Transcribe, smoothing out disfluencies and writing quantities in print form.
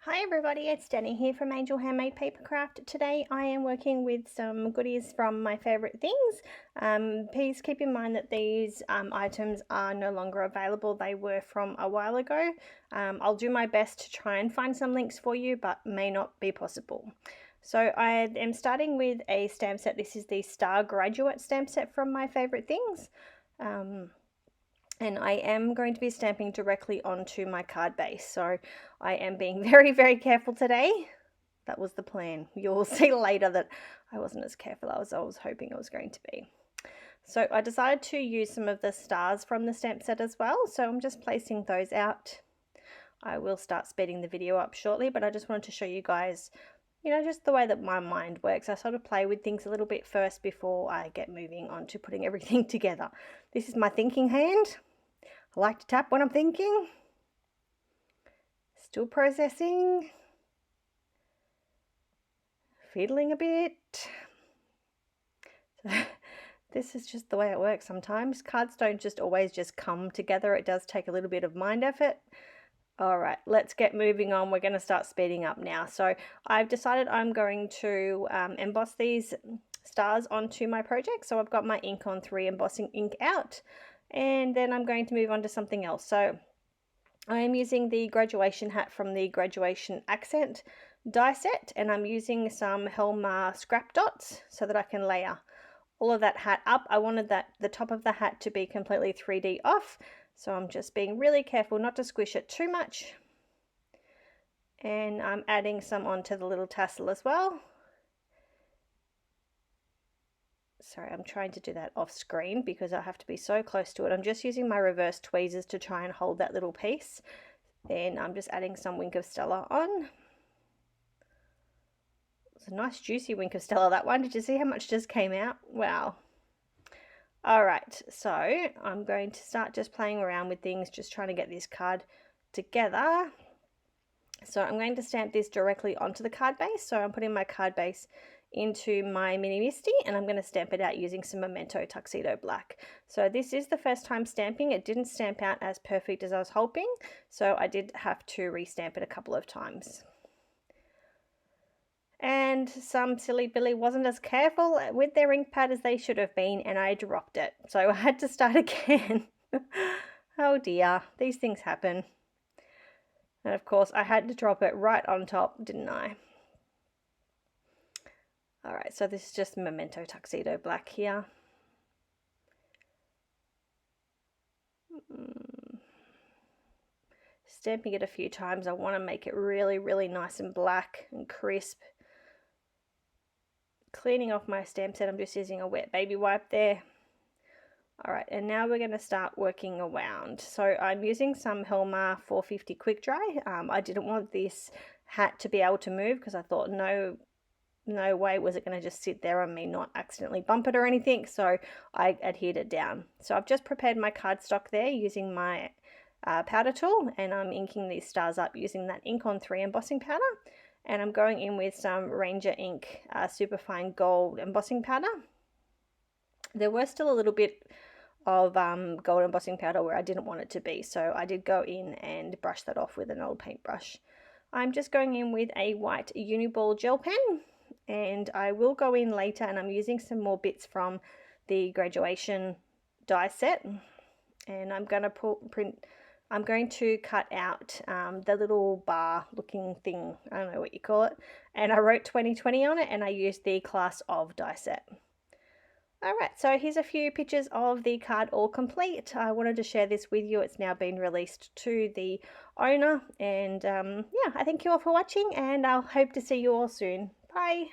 Hi everybody, it's Danny here from Handmade Papercraft. Today I am working with some goodies from my favourite things. Please keep in mind that these items are no longer available. They were from a while ago. I'll do my best to try and find some links for you, but may not be possible. So I am starting with a stamp set. This is the Star Graduate stamp set from my favourite things. And I am going to be stamping directly onto my card base, so I am being very careful today. That was the plan. You'll see later that I wasn't as careful as I was hoping I was going to be. So I decided to use some of the stars from the stamp set as well, so I'm just placing those out. I will start speeding the video up shortly, but I just wanted to show you guys, just the way that my mind works. I sort of play with things a little bit first before I get moving on to putting everything together. This is my thinking hand. I like to tap when I'm thinking. Still processing. Fiddling a bit. This is just the way it works sometimes. Cards don't just always just come together. It does take a little bit of mind effort. All right, let's get moving on. We're going to start speeding up now. So I've decided I'm going to emboss these stars onto my project. So I've got my ink on 3 embossing ink out. And then I'm going to move on to something else. So I am using the graduation hat from the Graduation Accent die set, and I'm using some Helma scrap dots so that I can layer all of that hat up. I wanted the top of the hat to be completely 3D off, so I'm just being really careful not to squish it too much. And I'm adding some onto the little tassel as well. Sorry, I'm trying to do that off screen because I have to be so close to it. I'm just using my reverse tweezers to try and hold that little piece. Then I'm just adding some Wink of Stella on. It's a nice juicy Wink of Stella, that one. Did you see how much just came out? Wow. All right, so I'm going to start just playing around with things, just trying to get this card together. So I'm going to stamp this directly onto the card base. So I'm putting my card base into my mini Misti, and I'm going to stamp it out using some Memento Tuxedo Black. So this is the first time stamping. It didn't stamp out as perfect as I was hoping, so I did have to restamp it a couple of times. And some silly Billy wasn't as careful with their ink pad as they should have been, and I dropped it. So I had to start again. Oh dear, these things happen. And of course I had to drop it right on top, didn't I? All right, so this is just Memento Tuxedo Black here. Stamping it a few times. I want to make it really nice and black and crisp. Cleaning off my stamp set, I'm just using a wet baby wipe there. All right, and now we're going to start working around. So I'm using some Helma 450 quick dry. I didn't want this hat to be able to move because I thought no way was it going to just sit there and me not accidentally bump it or anything, so I adhered it down. So I've just prepared my cardstock there using my powder tool, and I'm inking these stars up using that ink on 3 embossing powder, and I'm going in with some Ranger ink superfine gold embossing powder. There were still a little bit of gold embossing powder where I didn't want it to be, so I did go in and brush that off with an old paintbrush. I'm just going in with a white Uni-Ball gel pen, and I will go in later, and I'm using some more bits from the graduation die set, and I'm going to cut out the little bar looking thing, I don't know what you call it, and I wrote 2020 on it, and I used the class of die set. Alright, so here's a few pictures of the card all complete. I wanted to share this with you. It's now been released to the owner, and yeah, I thank you all for watching, and I'll hope to see you all soon. Bye!